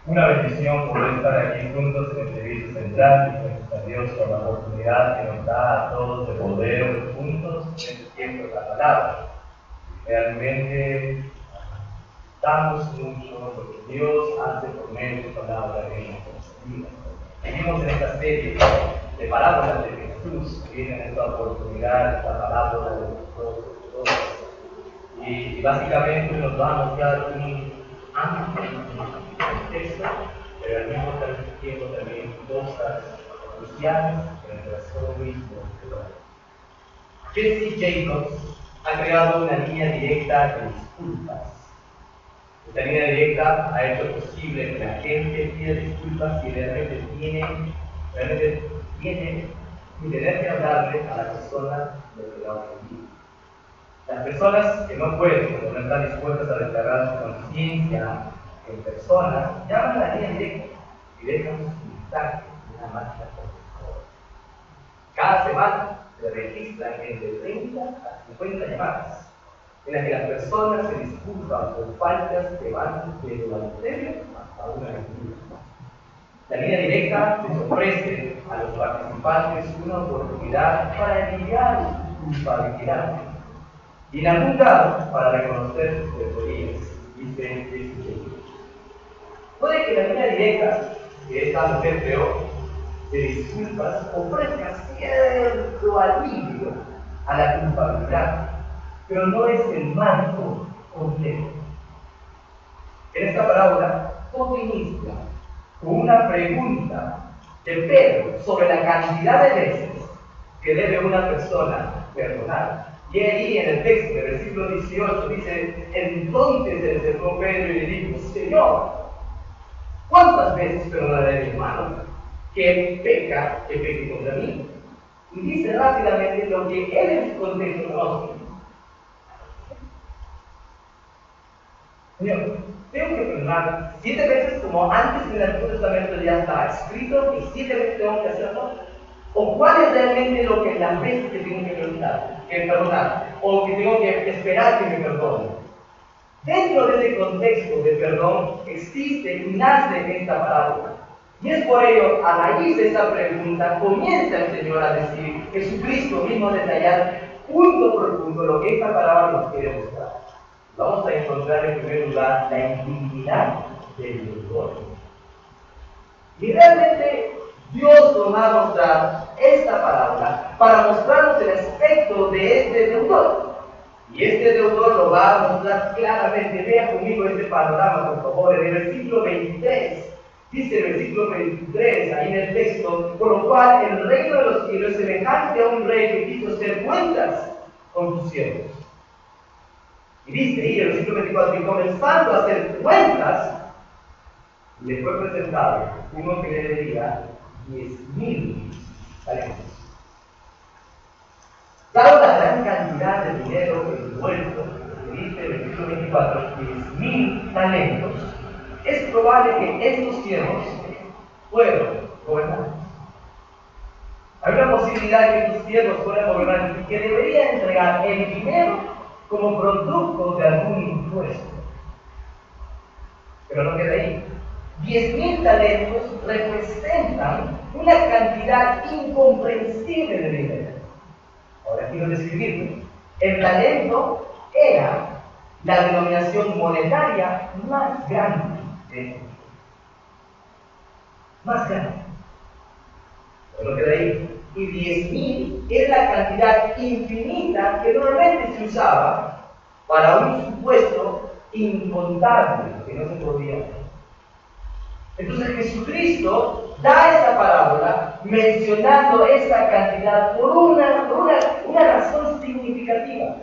Una bendición poder estar aquí juntos en el servicio central y gracias a Dios por la oportunidad que nos da a todos de poder juntos en este tiempo de la palabra. Realmente damos mucho lo que Dios hace por medio de su palabra en nuestras vidas. Vivimos en esta serie de parábolas de Jesús, que viene en esta oportunidad, esta parábola de los dos. Y básicamente nos va a mostrar un amplio contexto, pero al mismo tiempo también cosas cruciales en el corazón mismo. Jesse Jacobs ha creado una línea directa de disculpas. Esta línea directa ha hecho posible que la gente pida disculpas y realmente tiene sin tener que hablarle a la persona de lo que la ofendido. Las personas que no pueden o no están dispuestas a declarar su conciencia en persona, llaman a la línea directa y dejan su mensaje en una máquina contestadora. Cada semana se registran entre 30 a 50 llamadas en las que las personas se disculpan por faltas que van desde el adulterio hasta una mentira. La línea directa les ofrece a los participantes una oportunidad para aliviar su culpabilidad y en algún caso para reconocer sus teorías, dice Jesse Jacobs. Puede que la línea directa que esta mujer creó de disculpas ofrezca cierto alivio a la culpabilidad, pero no es el marco completo. En esta parábola todo inicia con una pregunta de Pedro sobre la cantidad de veces que debe una persona perdonar. Y ahí en el texto del versículo 18 dice: entonces se acercó Pedro y le dijo: Señor, ¿cuántas veces perdonaré a mi hermano que peque contra mí? Y dice rápidamente lo que él en su contexto conoce. Señor, tengo que perdonar 7 veces como antes en el Antiguo Testamento ya está escrito y 7 veces tengo que hacerlo. ¿O cuál es realmente lo que las veces que tengo que perdonar? ¿O que tengo que esperar que me perdone? Dentro de ese contexto de perdón existe y nace esta parábola. Y es por ello, a raíz de esta pregunta, comienza el Señor a decir, Jesucristo mismo a detallar punto por punto lo que esta parábola nos quiere mostrar. Vamos a encontrar en primer lugar la indignidad del deudor. Y realmente Dios nos va a mostrar esta parábola para mostrarnos el aspecto de este deudor. Y este deudor lo va a mostrar claramente. Vea conmigo este panorama, por favor, en el versículo 23. Dice el versículo 23, ahí en el texto: por lo cual el reino de los cielos es semejante a un rey que quiso hacer cuentas con sus siervos. Y dice ahí el versículo 24, y comenzando a hacer cuentas, le fue presentado uno que le debía 10,000 talentos. Dado la gran cantidad de dinero envuelto, que dice el versículo 24, 10,000 talentos, es probable que estos siervos fueron gobernantes. Hay una posibilidad de que estos siervos fueran gobernantes y que deberían entregar el dinero como producto de algún impuesto. Pero no queda ahí. 10,000 talentos representan una cantidad incomprensible de dinero. Ahora quiero describirlo. El talento era la denominación monetaria más grande de este mundo. Más grande. Pero no queda ahí. Y 10,000 es la cantidad infinita que normalmente se usaba para un supuesto incontable que no se podía hacer. Entonces Jesucristo da esa parábola mencionando esa cantidad por una razón significativa.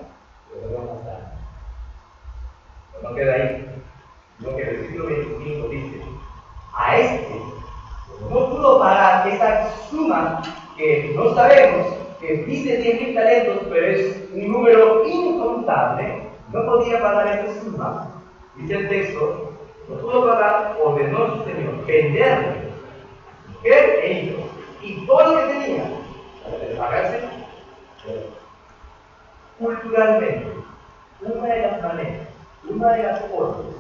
Pero no queda ahí. Lo que el versículo 25 dice: a este no pudo pagar esa suma que no sabemos, que dice 10,000 talentos, pero es un número incontable. No podía pagar esa suma. Dice el texto: no pudo pagar, ordenó su señor venderle, mujer e hijos, y todo lo que tenía para pagarse. Culturalmente, una de las maneras, una de las formas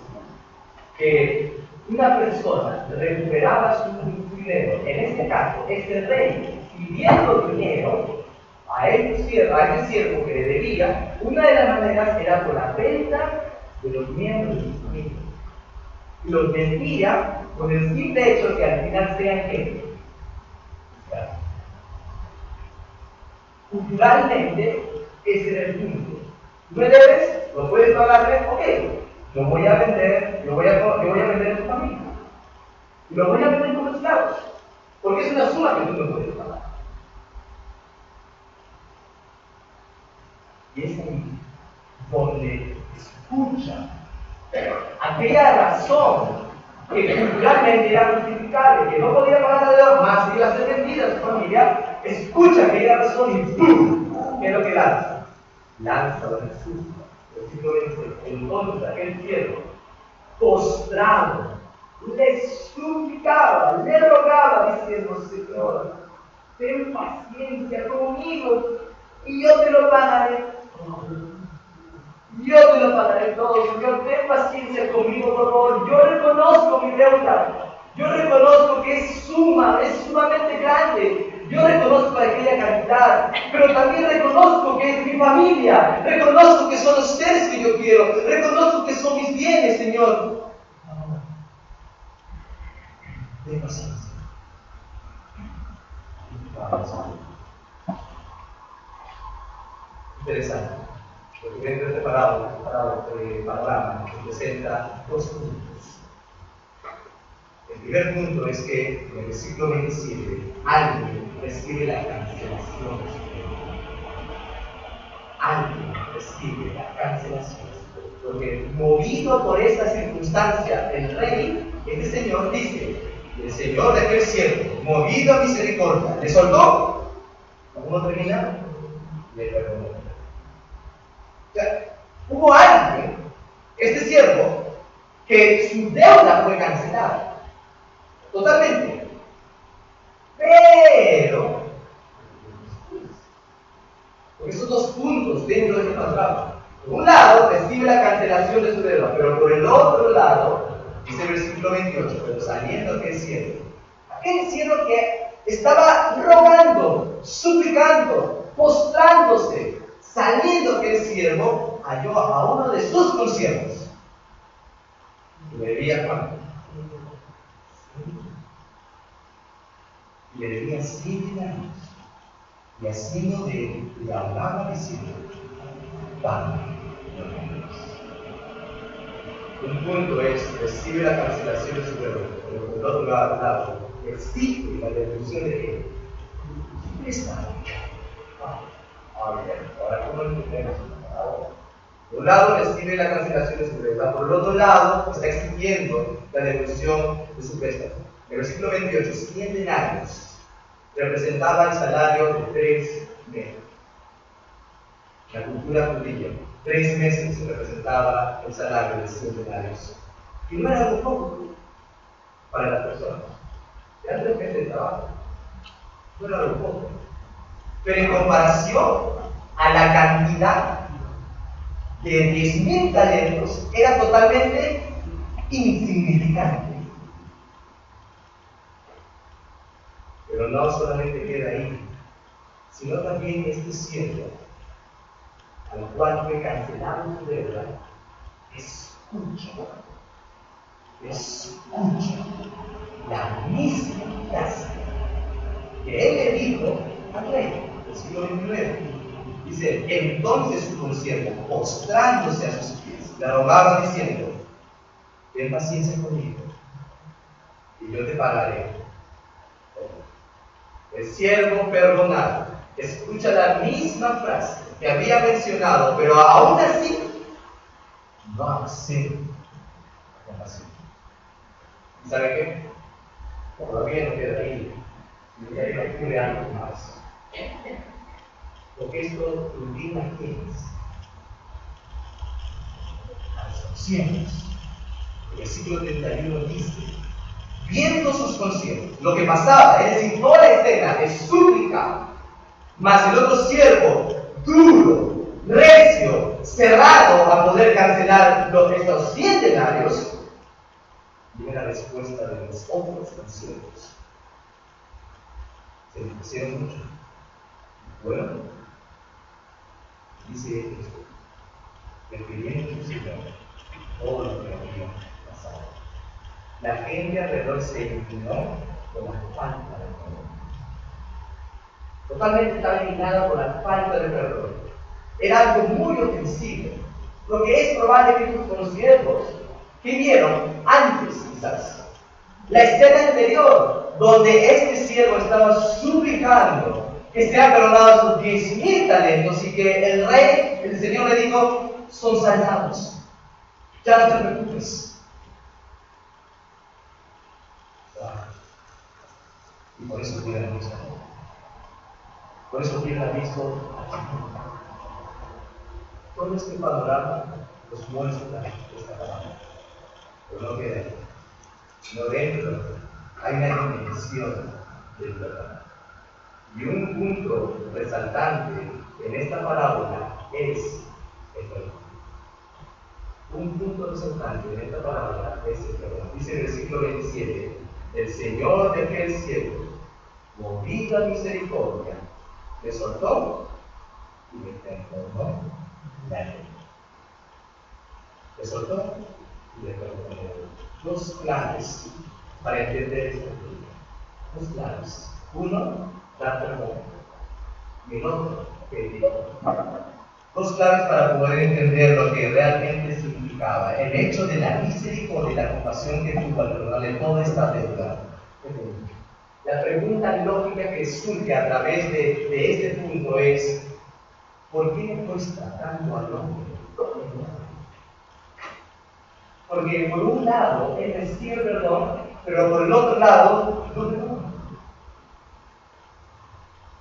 que una persona recuperaba su dinero, en este caso, este rey, pidiendo dinero a este siervo que le debía, una de las maneras era por la venta de los miembros de su familia. Y los vendía con el simple hecho que al final sean ¿qué? Culturalmente, ese era el punto. ¿Me debes? ¿Lo puedes pagarme? Ok. Lo voy a vender, lo voy a vender a tu familia. Y lo voy a vender como esclavos. Porque es una suma que tú no puedes pagar. Y es ahí donde escucha aquella razón que culturalmente era justificable, que no podía pagar la deuda, más iba a ser vendida a su familia, escucha aquella razón y ¡pum! ¿Qué es lo que lanza? Lanza la Jesús. Versículo 26. Entonces aquel siervo, postrado, le suplicaba, le rogaba, diciendo: Señor, ten paciencia conmigo y yo te lo pagaré. Yo te lo pagaré todo, Señor, ten paciencia conmigo, por favor. Yo reconozco mi deuda. Yo reconozco que es sumamente grande. Yo reconozco aquella cantidad, pero también reconozco que es mi familia. Reconozco que son los seres que yo quiero. Reconozco que son mis bienes, Señor. Ten paciencia. Interesante. Porque dentro de este panorama presenta dos puntos. El primer punto es que en el versículo 27 alguien recibe la cancelación de su deuda. Alguien recibe la cancelación de su deuda. Porque movido por esta circunstancia, el rey, este señor dice: el señor de aquel siervo, movido a misericordia, le soltó. ¿Cómo termina? Le perdonó. O sea, hubo alguien, este siervo, que su deuda fue cancelada. Totalmente. Pero, por esos dos puntos dentro de este panorama. Por un lado, recibe la cancelación de su deuda, pero por el otro lado, dice el versículo 28, pero saliendo aquel siervo que estaba rogando, suplicando, postrándose, saliendo aquel siervo, halló a uno de sus consiervos. Le debía cuánto. Le debía 7 años. Y haciendo de él, le hablaba diciendo: paga los números. Un punto es, recibe la cancelación de su deuda, pero por el otro lado, exige la devolución de él. ¿Qué está? Ahora, ¿cómo lo entendemos? Por un lado, recibe la cancelación de su deuda, por el otro lado, está exigiendo la devolución de su préstamo. En el versículo 28, 100 denarios representaba el salario de 3 meses. La cultura judía, 3 meses representaba el salario de 100 denarios. Y no era algo poco para las personas. Eran 3 meses de trabajo. No era algo poco. Pero en comparación a la cantidad de 10,000 talentos, era totalmente insignificante. Pero no solamente queda ahí, sino también este siervo, al cual fue cancelado su deuda, escucha la misma frase que él le dijo al rey, versículo 29. Dice: entonces su consiervo, postrándose a sus pies, le rogaba diciendo: ten paciencia conmigo y yo te pagaré. El siervo perdonado escucha la misma frase que había mencionado, pero aún así no acepta la compasión. ¿Y sabe qué? Todavía no queda ahí. Y ahí ocurre algo más. Porque esto indigna a quienes, a los conscientes. El versículo 31 dice: viendo sus conscientes lo que pasaba, es decir, toda la escena de súplica, mas el otro siervo, duro, recio, cerrado a poder cancelar estos 100 denarios, Viene la respuesta de los otros conciertos. Se enfurecieron mucho. Bueno, dice esto, refiriendo a su Señor todo lo que había pasado. La gente alrededor se indignó por la falta de perdón. Totalmente estaba indignada por la falta de perdón. Era algo muy ofensivo, lo que es probable que tus conciertos que vieron antes, quizás, la escena anterior, donde este siervo estaba suplicando que sea perdonado sus 10,000 talentos y que el rey, el Señor le dijo, son saldados, ya no te preocupes. Y por eso hubieran visto. Por eso hubieran visto todo este panorama, los muestra esta palabra. Pero no queda ahí. No dentro hay una dimensión del perdón. Y un punto resaltante en esta parábola es el perdón. Un punto resaltante en esta parábola es el perdón. Dice en el versículo 27, el Señor de aquel cielo, movido a misericordia, le soltó y le perdonó la ley. Le soltó y le perdonó la ley. Dos claves para entender esta cultura. Dos claves. Uno, dar perdón. Y el otro, pedir. Dos claves para poder entender lo que realmente significaba el hecho de la misericordia y la compasión que tuvo al perdonarle toda esta deuda. La pregunta lógica que surge a través de este punto es: ¿por qué le cuesta tanto al hombre? Porque por un lado él recibe perdón, pero por el otro lado no perdona.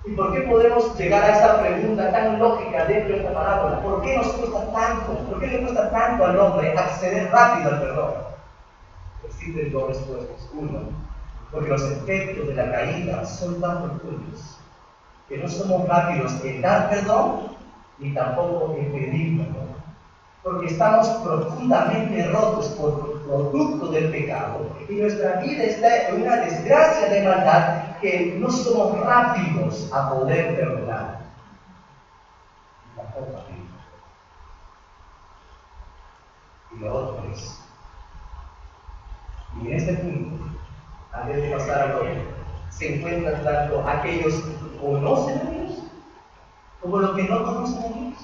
¿Y por qué podemos llegar a esa pregunta tan lógica dentro de esta parábola? ¿Por qué nos cuesta tanto? ¿Por qué le cuesta tanto al hombre acceder rápido al perdón? Existen dos respuestas. Uno, porque los efectos de la caída son tan profundos que no somos rápidos en dar perdón ni tampoco en pedir perdón. Porque estamos profundamente rotos por producto del pecado y nuestra vida está en una desgracia de maldad que no somos rápidos a poder perdonar. Y tampoco a pedir. Y lo otro es, y en este punto, antes de pasar al otro, se encuentran tanto aquellos que conocen a Dios como los que no conocen a Dios.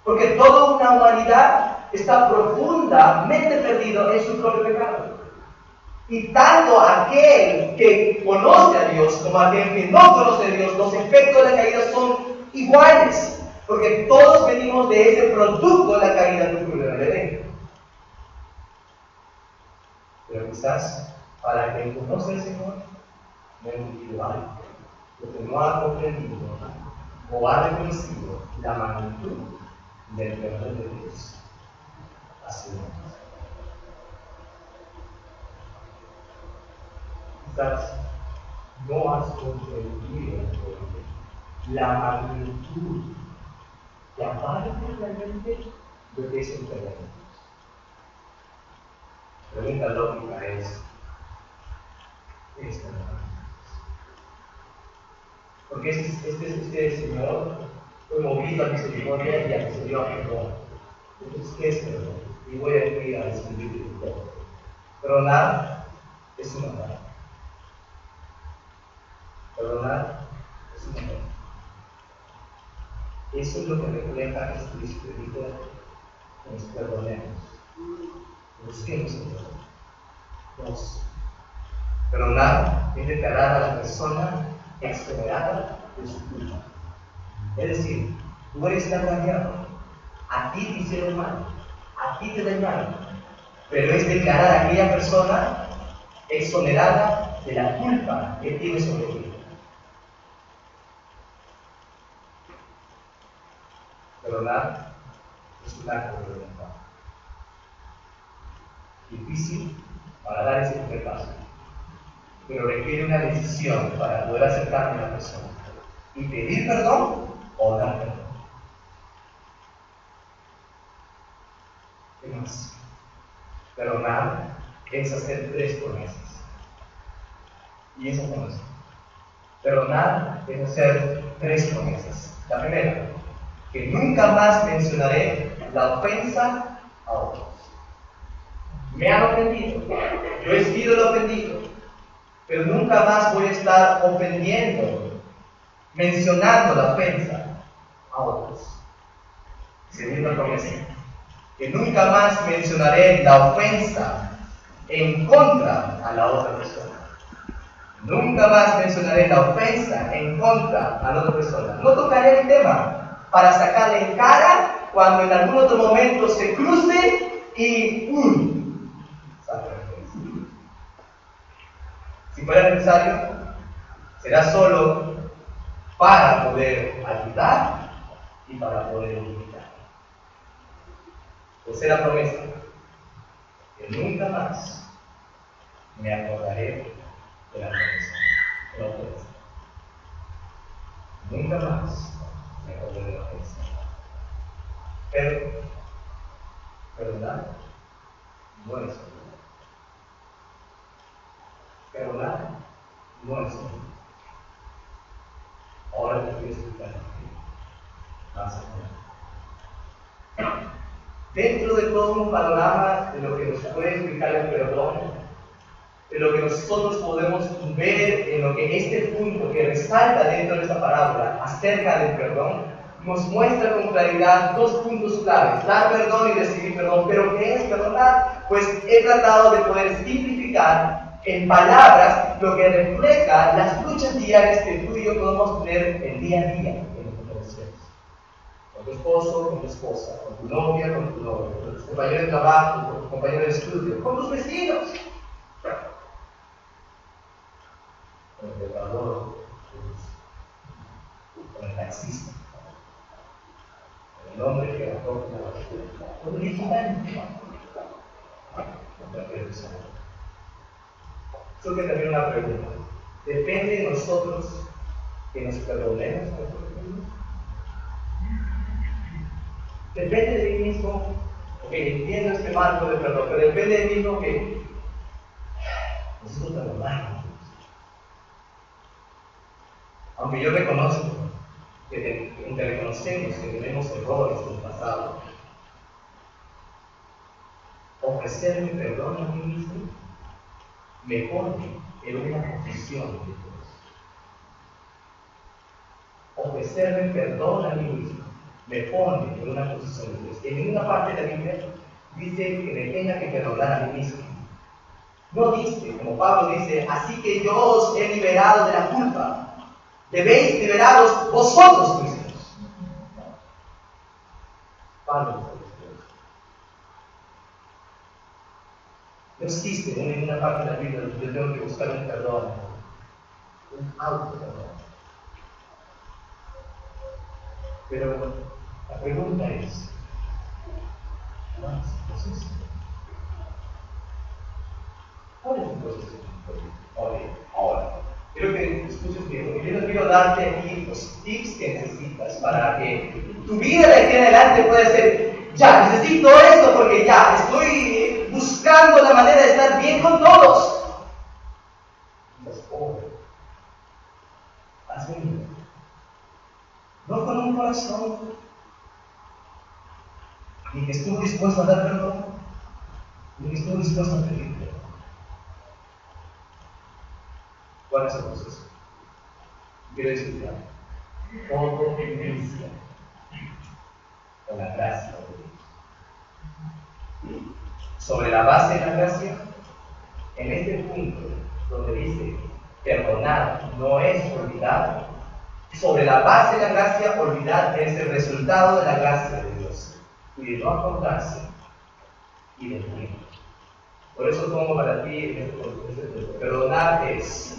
Porque toda una humanidad está profundamente perdido en su propio pecado. Y tanto aquel que conoce a Dios como aquel que no conoce a Dios, los efectos de la caída son iguales. Porque todos venimos de ese producto de la caída del fruto del Edén. Pero quizás para quien conoce al Señor, no es individual, porque no ha comprendido o ha reconocido la magnitud del perdón de Dios hacia nosotros. Quizás no has comprendido la magnitud que abarca realmente lo que es el perdón de Dios. La pregunta lógica es esta. Porque este Señor fue movido a misericordia y accedió a perdón. Entonces, ¿qué es perdón? Y voy a ir a describir todo. Perdonar es un amor. Perdonar es un amor. Eso es lo que refleja Jesucristo. Dijo: nos perdonemos. Busquemos el perdón. Dos. Perdonar es declarar a la persona exonerada de su culpa. Es decir, tú eres engañado, a ti te hicieron mal, a ti te dañaron, pero es declarar a aquella persona exonerada de la culpa que tiene sobre ti. Perdonar es un acto de voluntad. Difícil para dar ese primer paso, pero requiere una decisión para poder acercarme a la persona y pedir perdón o dar perdón. ¿Qué más? Perdonar es hacer 3 promesas. Y esas son las. Perdonar es hacer 3 promesas. La primera, que nunca más mencionaré la ofensa a otros. Me han ofendido, yo he sido el ofendido, pero nunca más voy a estar ofendiendo, mencionando la ofensa a otros. Segunda promesa, que nunca más mencionaré la ofensa en contra a la otra persona. Nunca más mencionaré la ofensa en contra a la otra persona. No tocaré el tema para sacarle en cara cuando en algún otro momento se cruce y saca la ofensa. Si fuera necesario, será solo para poder ayudar y para poder limitar. Tercera promesa, que nunca más me acordaré de la ofensa. Nunca más me acordaré de la ofensa. Pero, perdonar no es olvidar. Perdonar no es olvidar. Ahora te quiero explicar más adelante. Dentro de todo un panorama de lo que nos puede explicar el perdón, de lo que nosotros podemos ver en lo que este punto que resalta dentro de esta parábola acerca del perdón, nos muestra con claridad 2 puntos claves: dar perdón y recibir perdón. ¿Pero qué es perdonar? Pues he tratado de poder simplificar en palabras lo que refleja las luchas diarias que tú y yo podemos tener el día a día en nuestras relaciones. Con tu esposo, con tu esposa, con tu novia, con tu novio, con tus compañeros de trabajo, con tus compañeros de estudio, con tus vecinos, con el pecador, con el taxista, con el hombre que recoge la basura, con el vigilante, con cualquier persona. Yo que también una pregunta: ¿depende de nosotros que nos perdonemos a nosotros mismos? Depende de mí mismo, ok, entiendo este marco de perdón, pero depende de mí mismo que nosotros perdonamos. Aunque yo reconozco que reconocemos que tenemos errores en el pasado, ofrecerme perdón a mí mismo me pone en una posición de Dios. Ofrecerme perdón a mí mismo me pone en una posición de Dios. En ninguna parte de la Biblia dice que me tenga que perdonar a mí mismo. No dice, como Pablo dice, así que yo os he liberado de la culpa. Debéis liberaros vosotros mismos. Pablo. No existe en ninguna parte de la Biblia donde yo tengo que buscar un perdón, un auto-perdón. Pero la pregunta es, ¿cuál es el proceso? ¿Cuál es el proceso? Ahora, quiero que escuches bien, porque yo no quiero darte aquí los tips que necesitas para que tu vida de aquí en adelante pueda ser: ya, necesito esto porque ya estoy buscando la manera de estar bien con todos. Estás pobre. Has venido. No con un corazón ni que estuvo dispuesto a dar perdón, ni que estuvo dispuesto a pedir perdón. ¿Cuál es el proceso? Quiero explicar. Todo inicia con la gracia de Dios. Sobre la base de la gracia, en este punto donde dice perdonar no es olvidar, sobre la base de la gracia, olvidar es el resultado de la gracia de Dios y de no acordarse y de morir. Por eso pongo para ti este punto. Perdonar es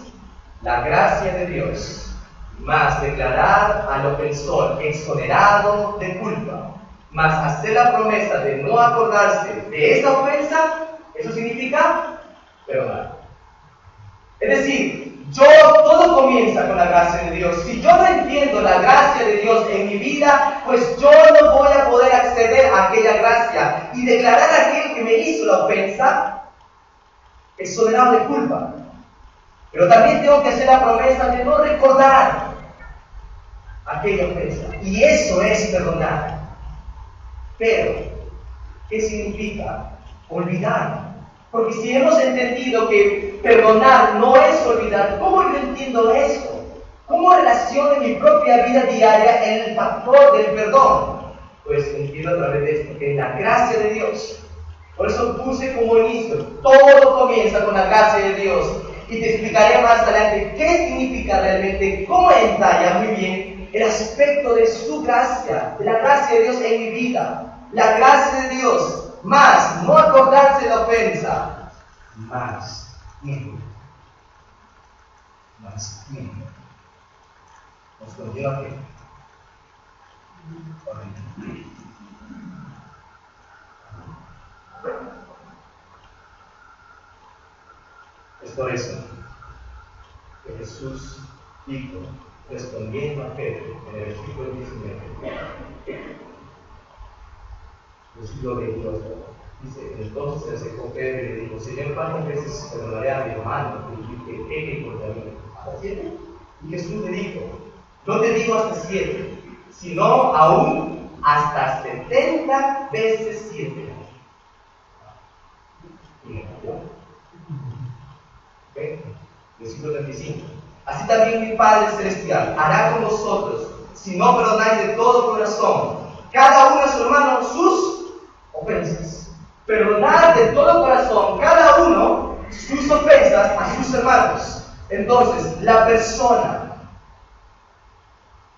la gracia de Dios más declarar al ofensor exonerado de culpa, más hacer la promesa de no acordarse de esa ofensa. Eso significa perdonar. Es decir, todo comienza con la gracia de Dios. Si yo no entiendo la gracia de Dios en mi vida, pues yo no voy a poder acceder a aquella gracia y declarar a aquel que me hizo la ofensa exonerado de culpa. Pero también tengo que hacer la promesa de no recordar aquella ofensa. Y eso es perdonar. Pero, ¿qué significa olvidar? Porque si hemos entendido que perdonar no es olvidar, ¿cómo yo entiendo esto? ¿Cómo relaciono en mi propia vida diaria el factor del perdón? Pues entiendo a través de esto, que es la gracia de Dios. Por eso puse como inicio, todo comienza con la gracia de Dios. Y te explicaré más adelante qué significa realmente, cómo entalla muy bien el aspecto de su gracia, de la gracia de Dios en mi vida. La gracia de Dios, más no acordarse de la ofensa, más tiempo. Más tiempo. Nos conlleva que es por eso que Jesús dijo, respondiendo a Pedro, en el versículo 19, versículo 22, dice, entonces se acercó Pedro y le dijo, Señor, ¿cuántas veces perdonaré a mi hermano que peque contra mí? ¿Hasta 7? Y Jesús le dijo, no te digo hasta 7, sino aún hasta 70 veces 7. Versículo 35. Así también mi Padre Celestial hará con vosotros, si no perdonáis de todo corazón, cada uno a su hermano sus ofensas. Perdonad de todo corazón, cada uno sus ofensas a sus hermanos. Entonces, la persona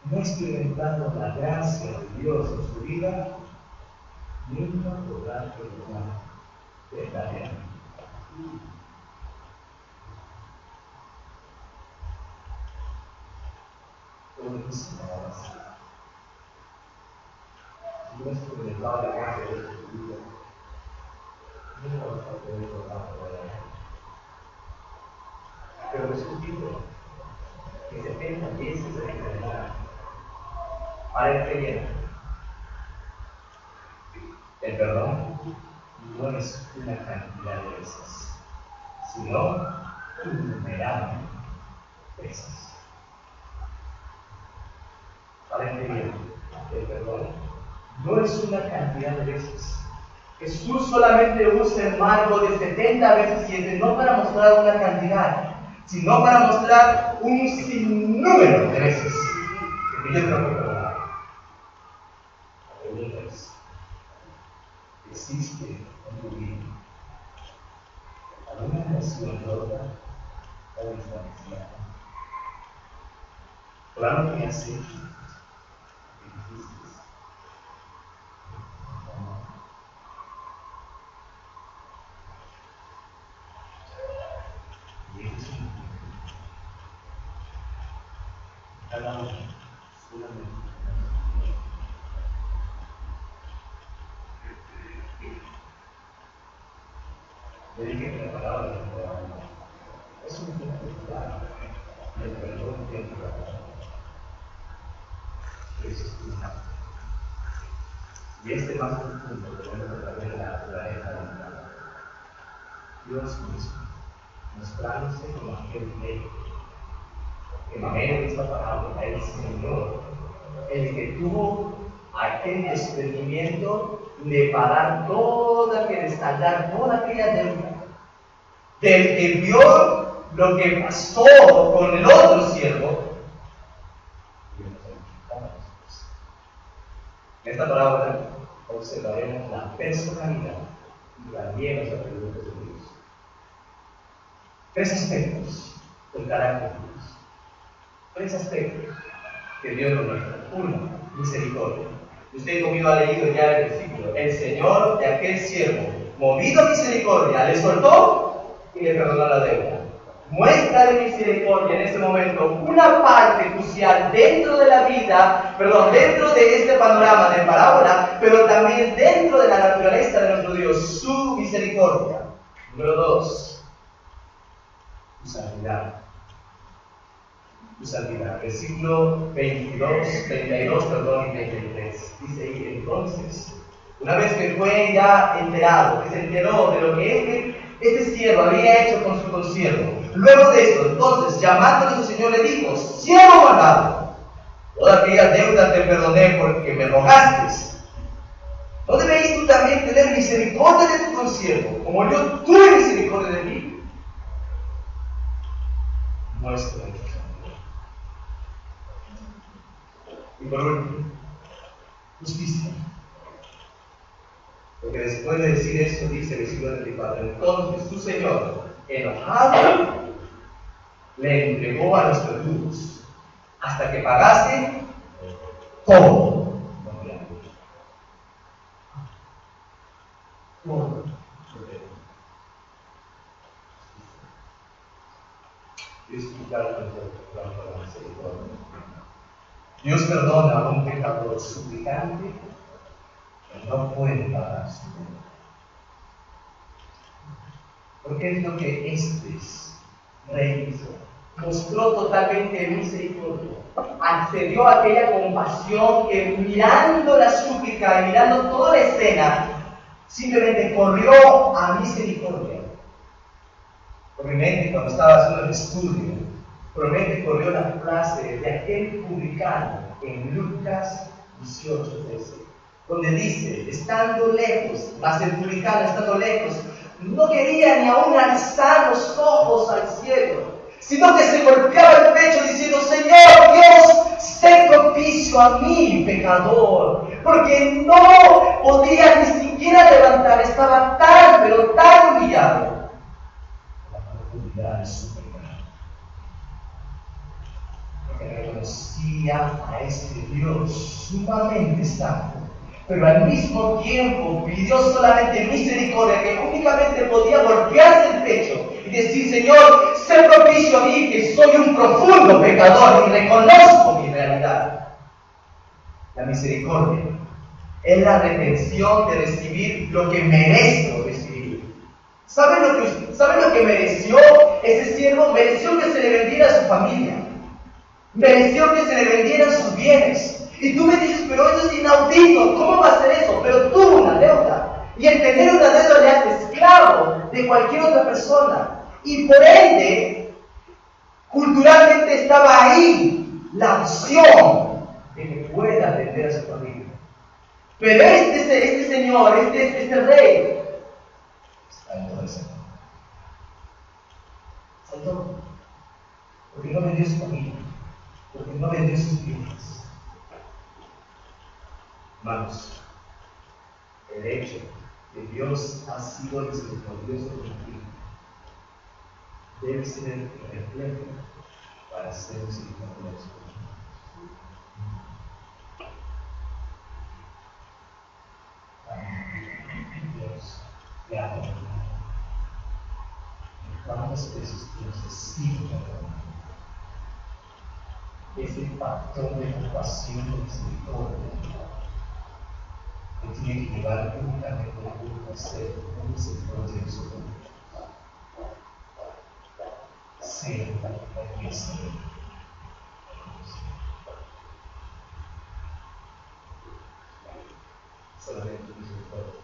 no experimentando la gracia de Dios en su vida, nunca podrá perdonar verdaderamente. Todo necesitamos. Si no experimentado la gracia de Dios en su vida, nunca vas a poder perdonar verdaderamente. Pero Jesús dijo que 70 veces hay que perdonar para el creyente. El perdón no es una cantidad de veces, sino innumerables veces. Para el creyente, el perdón no es una cantidad de veces. Jesús solamente usa el marco de 70 veces 7, no para mostrar una cantidad, sino para mostrar un sinnúmero de veces que yo tengo que perdonar. La pregunta es, ¿existe en tu vida alguna relación rota o desvanecida por algo que has hecho, que dijiste? Y eso es cada uno solamente. Le dije que la palabra de perdón es un punto claro. El perdón temporal. Eso es una. Y este más profundo lo vemos a través de la naturaleza humana. Dios mismo, mostrándose como aquel rey, en medio de esta parábola, el Señor, el que tuvo aquel desprendimiento de pagar toda, que de saldar toda aquella deuda, del que vio lo que pasó con el otro siervo. En esta parábola observaremos la personalidad y también los atributos de Dios. 3 aspectos del carácter de Dios. 3 aspectos que Dios nos muestra. 1, misericordia. Usted conmigo ha leído ya el versículo. El Señor de aquel siervo, movido a misericordia, le soltó y le perdonó la deuda. Muestra de misericordia en este momento una parte crucial dentro de la vida, dentro de este panorama de parábola, pero también dentro de la naturaleza de nuestro Dios, su misericordia. Número 2, su santidad. Su santidad. Versículo 32 y 23. Dice ahí, entonces, una vez que fue ya enterado, que se enteró de lo que este siervo había hecho con su consiervo. Luego de esto, entonces, llamándole a su señor, le dijo: siervo malvado, toda aquella deuda te perdoné porque me rogaste. ¿No debéis tú también tener misericordia de tu consiervo, como yo tuve misericordia de ti? Muestra de tu amor. Y por último, justicia. Porque después de decir esto, dice el versículo 24: entonces su señor, enojado, le entregó a los verdugos hasta que pagase todo. Todo. Dios perdona a un pecador suplicante que no puede pagar su deuda. Porque es lo que este rey hizo. Mostró totalmente misericordia. Accedió a aquella compasión que, mirando la súplica y mirando toda la escena, simplemente corrió a misericordia. Por mi mente, cuando estaba haciendo el estudio, por mi mente corrió la frase de aquel publicano en Lucas 18:13, donde dice: estando lejos, mas el publicano estando lejos, no quería ni aún alzar los ojos al cielo, sino que se golpeaba el pecho diciendo: Señor Dios, sé propicio a mí, pecador, porque no podía ni siquiera levantar, estaba tan, pero tan humillado por la profundidad de su pecado, porque reconocía a este Dios sumamente santo, pero al mismo tiempo pidió solamente misericordia, que únicamente podía golpearse el pecho y decir: Señor, sé propicio a mí, que soy un profundo pecador y reconozco mi realidad. La misericordia es la retención de recibir lo que merezco recibir. ¿Saben lo que mereció ese siervo? Mereció que se le vendiera a su familia, mereció que se le vendieran sus bienes. Y tú me dices: pero eso es inaudito, ¿cómo va a ser eso? Pero tuvo una deuda, y el tener una deuda le hace esclavo de cualquier otra persona, y por ende, culturalmente estaba ahí la opción de que pueda atender a su familia. Pero este señor, este rey, saltó de ese mundo. Saltó, porque no vendió su familia, porque no vendió sus bienes. Hermanos, el hecho de que Dios ha sido misericordioso contigo debe ser el reflejo para ser misericordioso contigo. Dios te ha perdonado. ¿Cuántas veces Dios te sigue perdonando? Ese patrón de compasión y misericordia que tiene que llevar únicamente a ser un misericordioso con Dios. Ser el que sea. Solamente misericordia,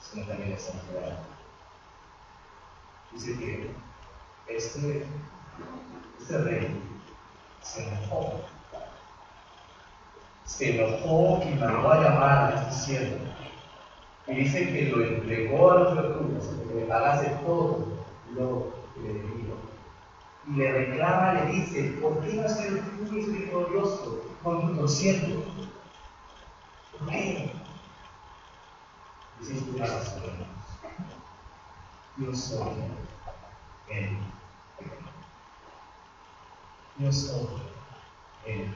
sino también la santidad. Dice que este rey se enojó y mandó a llamar a este siervo. Y dice que lo entregó a los verdugos, que le pagase todo lo que le debía. Y le reclama, le dice: ¿por qué no has sido tú misericordioso con tu consiervo? ¿Por qué? Dice una razón: yo soy él. Yo soy él.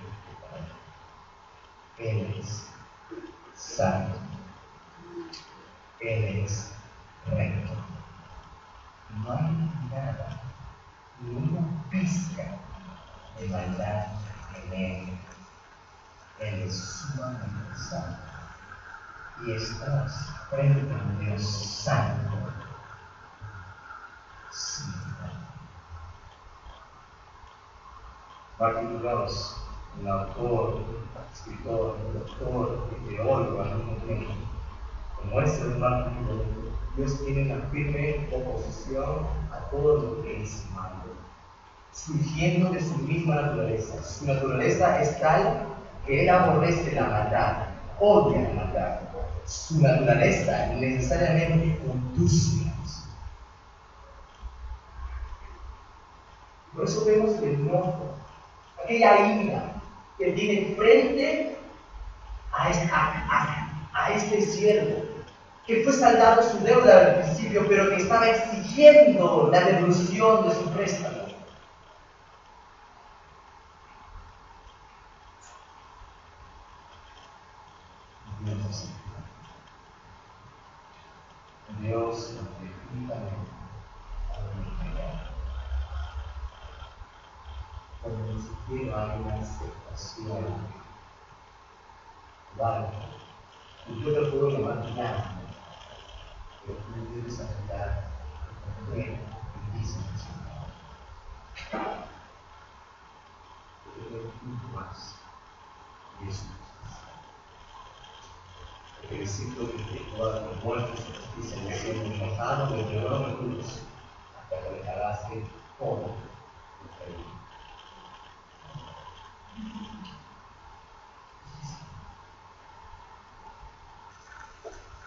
Él es santo. Él es recto. No hay nada, ni una pizca de maldad en él. Él es sumamente santo. Y estás frente a un Dios santo. Sí. Martin Ross, el autor, escritor, doctor y teólogo al mismo tiempo, Como es el humano, Dios tiene una firme oposición a todo lo que es malo, surgiendo de su misma naturaleza. Su naturaleza es tal que Él aborrece la maldad, odia la maldad. Su naturaleza necesariamente conduce a eso. Por eso vemos el enojo, aquella ira que tiene frente a este siervo, que fue saldado su deuda al principio, pero que estaba exigiendo la devolución de su préstamo. Dios definitivamente cuando ni siquiera hay una aceptación. Vale, y yo te puedo imaginar que tú debes aceptar que y dices porque tú más y eso. El versículo 24, muerto su justicia en el cielo, enojado, me llevó a la cruz hasta que le pagaste todo lo que hay.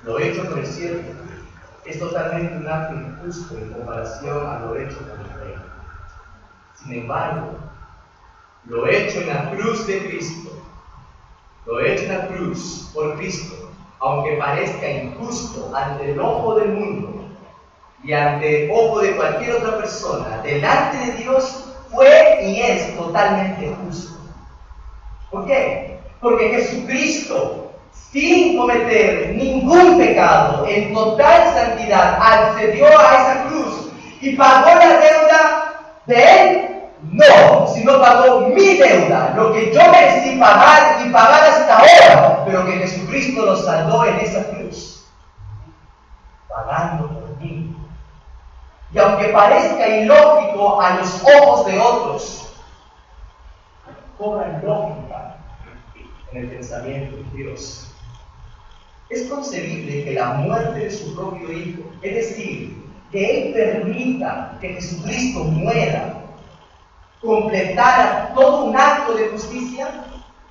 Lo hecho por el siervo es totalmente un acto injusto en comparación a lo hecho por el rey. Sin embargo, lo hecho en la cruz de Cristo, lo hecho en la cruz por Cristo, aunque parezca injusto ante el ojo del mundo y ante el ojo de cualquier otra persona, delante de Dios fue y es totalmente justo. ¿Por qué? Porque Jesucristo, sin cometer ningún pecado, en total santidad, accedió a esa cruz y pagó la deuda de Él. No, sino pagó mi deuda, lo que yo merecí pagar y pagar hasta ahora, pero que Jesucristo lo saldó en esa cruz, pagando por mí. Y aunque parezca ilógico a los ojos de otros, cobra lógica en el pensamiento de Dios. Es concebible que la muerte de su propio Hijo, es decir, que Él permita que Jesucristo muera, completara todo un acto de justicia.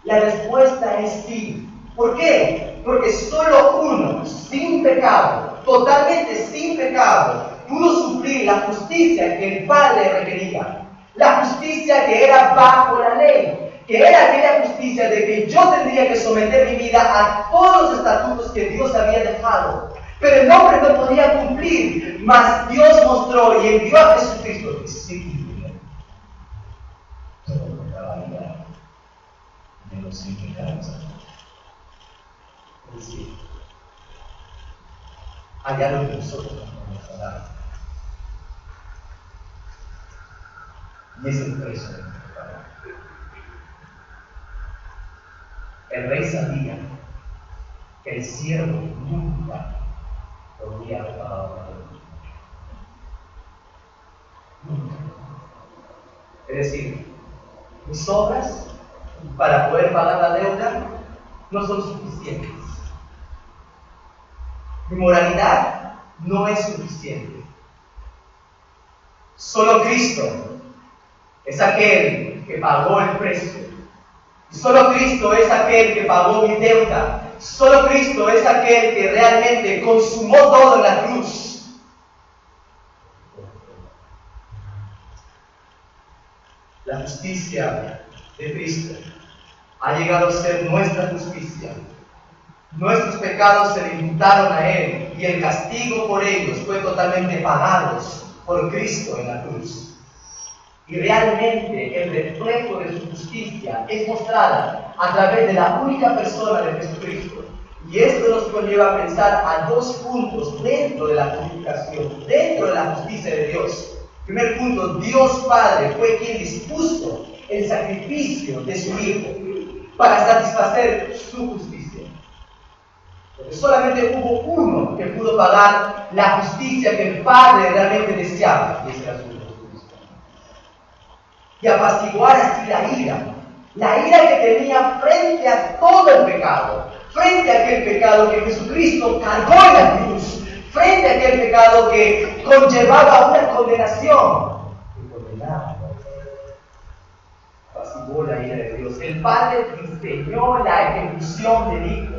La respuesta es sí. ¿Por qué? Porque solo uno, sin pecado, totalmente sin pecado, pudo suplir la justicia que el Padre requería, la justicia que era bajo la ley, que era aquella justicia de que yo tendría que someter mi vida a todos los estatutos que Dios había dejado, pero el hombre no podía cumplir, mas Dios mostró y envió a Jesucristo que sí cumpliría todo lo que había de los sin pecados. Es decir, hay algo que nosotros no podemos hablar, y es el precio de nuestro pecado. El rey sabía que el siervo nunca podría haber pagado la deuda. Nunca. Es decir, mis obras para poder pagar la deuda no son suficientes. Mi moralidad no es suficiente. Solo Cristo es aquel que pagó el precio. Y solo Cristo es aquel que pagó mi deuda. Solo Cristo es aquel que realmente consumó todo en la cruz. La justicia de Cristo ha llegado a ser nuestra justicia. Nuestros pecados se le imputaron a Él y el castigo por ellos fue totalmente pagados por Cristo en la cruz. Y realmente el reflejo de su justicia es mostrada a través de la única persona de Jesucristo. Y esto nos conlleva a pensar a dos puntos dentro de la justificación, dentro de la justicia de Dios. Primer punto, Dios Padre fue quien dispuso el sacrificio de su Hijo para satisfacer su justicia. Porque solamente hubo uno que pudo pagar la justicia que el Padre realmente deseaba, y ese era su Hijo. Y apaciguar así la ira que tenía frente a todo el pecado, frente a aquel pecado que Jesucristo cargó en la cruz, frente a aquel pecado que conllevaba una condenación, que condenaba, apaciguó la ira de Dios. El Padre diseñó la ejecución del Hijo.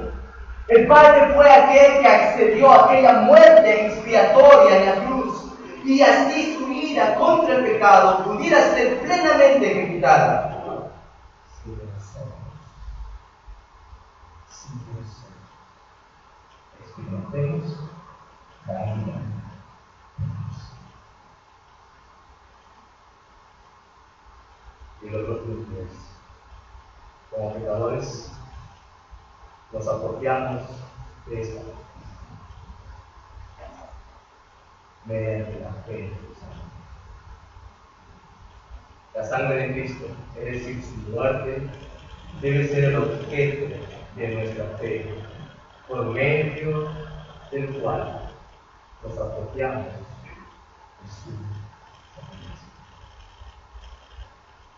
El Padre fue aquel que accedió a aquella muerte expiatoria en la cruz, y así su ira contra el pecado pudiera ser plenamente ejecutada. Experimentemos la ira de Dios. Y los dos grupos, como pecadores, nos apropiamos de esta mediante la fe. La sangre de Cristo, es decir, su muerte, debe ser el objeto de nuestra fe, por medio del cual nos apropiamos de su sacrificio.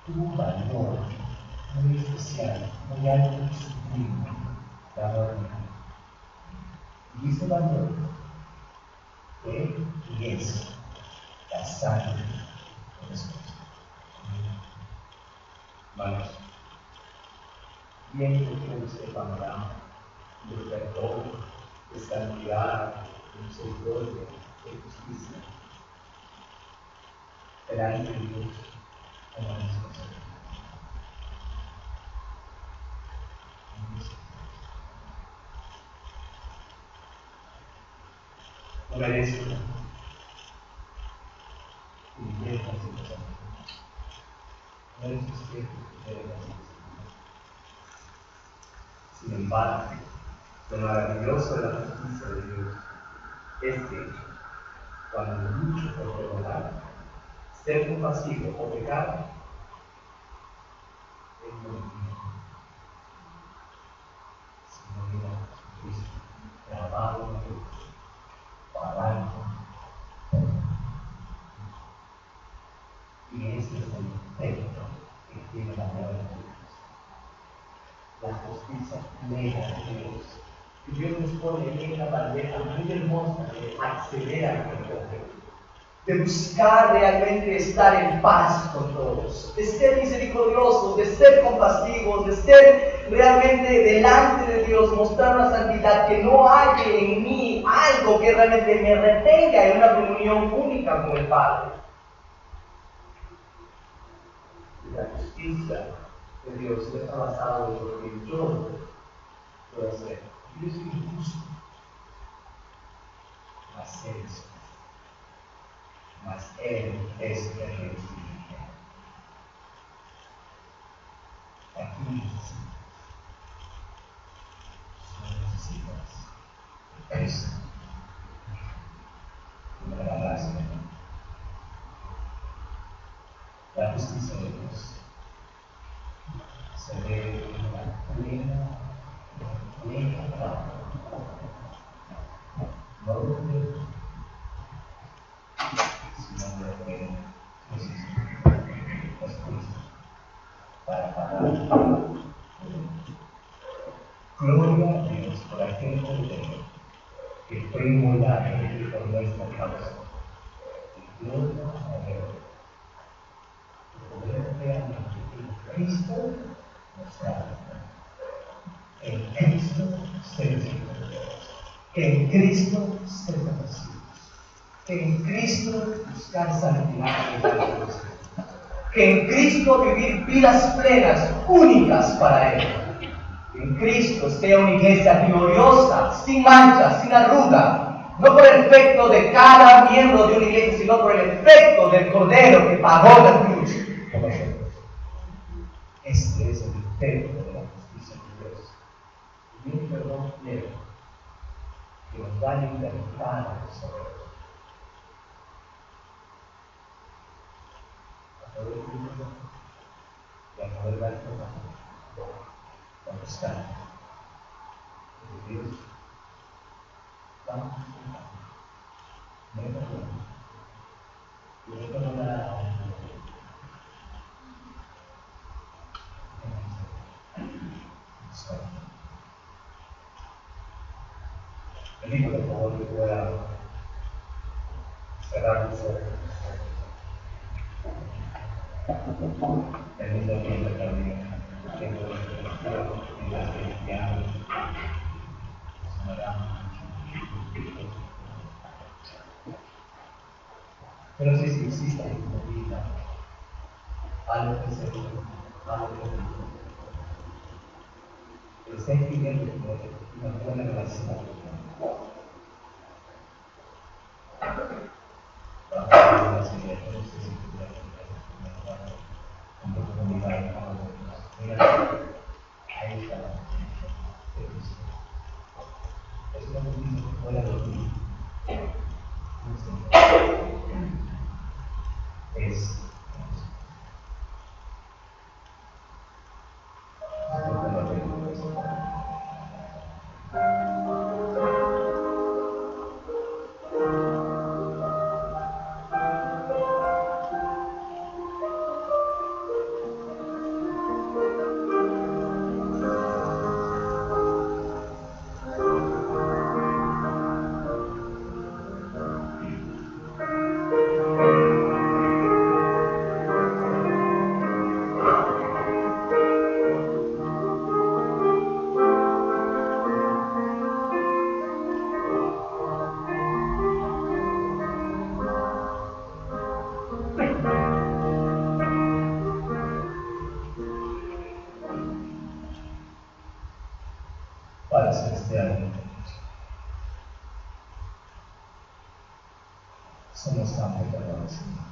Tuvo un valor muy especial, muy alto y sublime, la muerte. Y ese valor fue y es la sangre de Jesús. Hermanos, bien que tenemos este panorama de perdón, de santidad, de misericordia, de justicia, delante de Dios, como nosotros. No merezco ni quiero considerar. No es usted que debe considerar. Sin embargo, lo maravilloso de la justicia de Dios es que cuando lucho por perdonar, ser compasivo o pecar, es lo mismo. Sino mira Cristo, grabado en la cruz, pagando. Y ese es el efecto que tiene la nueva Dios. La justicia plena de Dios. Y Dios nos pone en una bandeja muy hermosa de acceder al perdón, de buscar realmente estar en paz con todos, de ser misericordiosos, de ser compasivos, de ser realmente delante de Dios, mostrar una santidad, que no haya en mí algo que realmente me retenga en una comunión única con el Padre. La justicia de Dios no está basada en lo que yo puedo hacer. Yo soy injusto, mas Él es, mas Él es el que justifica. Aquí necesitas Cristo, una gracia. La justicia de Dios se ve en la plena no lo creo, sino lo que es Cristo para pagar. Gloria a Dios por aquel cordero que fue inmolado por nuestra causa. Y gloria a Dios por poder realmente en Cristo nos salva. En Cristo ser victoriosos. En Cristo ser conocidos. En Cristo buscar santidad y Dios. Que en Cristo vivir vidas plenas, únicas para Él. En Cristo sea una iglesia gloriosa, sin mancha, sin arruga, no por el efecto de cada miembro de una iglesia, sino por el efecto del Cordero que pagó la cruz por nosotros. Este es el efecto de la justicia de Dios. Y un perdón pleno que nos va a libertar a nosotros. A poder vivir y a poder dar cuando está de Dios. Vamos a me perdono. Y me perdonará a un pido por favor que pueda cerrar los ojos. El mismo tiempo también tengo la reflexión en la que el piano sonará. Yo no sé si existe en tu vida algo que se algo que está impidiendo una buena relación. Padre Celestial, somos tan pecadores, Señor.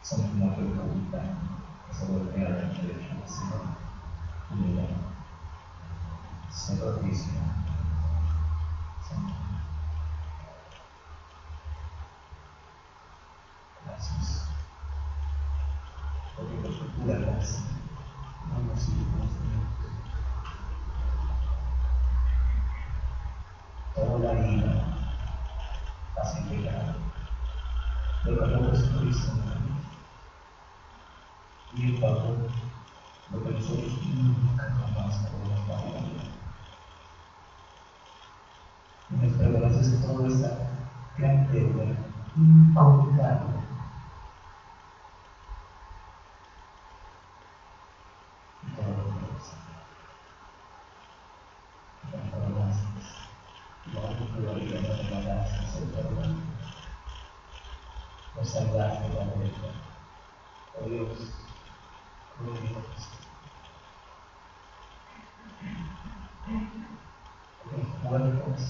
Somos una república que se voltea de derecho al Señor. Mira, se propicia. Señor. Gracias. Porque por tu pura gracia no nos sirvemos de toda la ira pacificada. Lo que no Jesucristo y el favor, lo que nosotros nunca jamás podemos pagar. Y nos perdonaste de toda esa gran deuda incontable. Y todo lo que nos perdonaste. Y la gloria nos regalaste el perdón. Nos salvaste de la muerte. Oh Dios, gloria a Dios. Porque cuerpos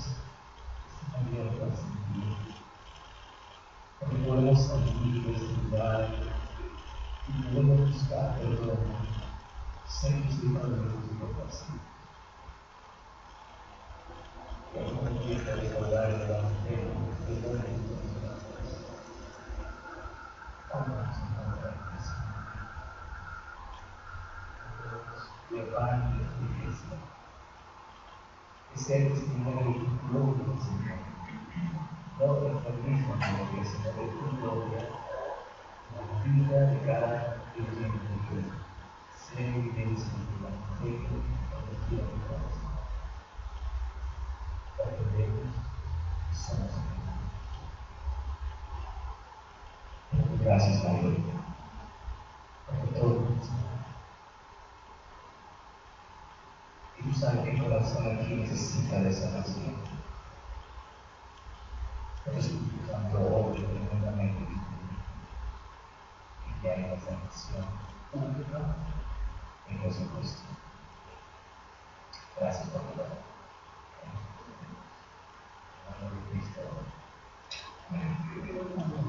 abiertos en ti. Porque podemos salir de este lugar y podemos buscar perdón, ser misericordiosos y compasivos. Que no quiera recordar el Evangelio de buena intención. Vamos a encontrar Cristo. De pan y de iglesia. Que sea testimonio de tu gloria, Señor. No de nuestra misma gloria, sino de tu gloria. La vida de cada creyente que sea evidencia del Evangelio convertido en corazón. Aprendemos y somos amigos. Gracias, Padre, porque todo y tú sabes que el corazón aquí necesita de sanación. El Espíritu Santo obra tremendamente y que haya sanación pública en Jesucristo. Gracias por todo. En el nombre de Cristo. Amén.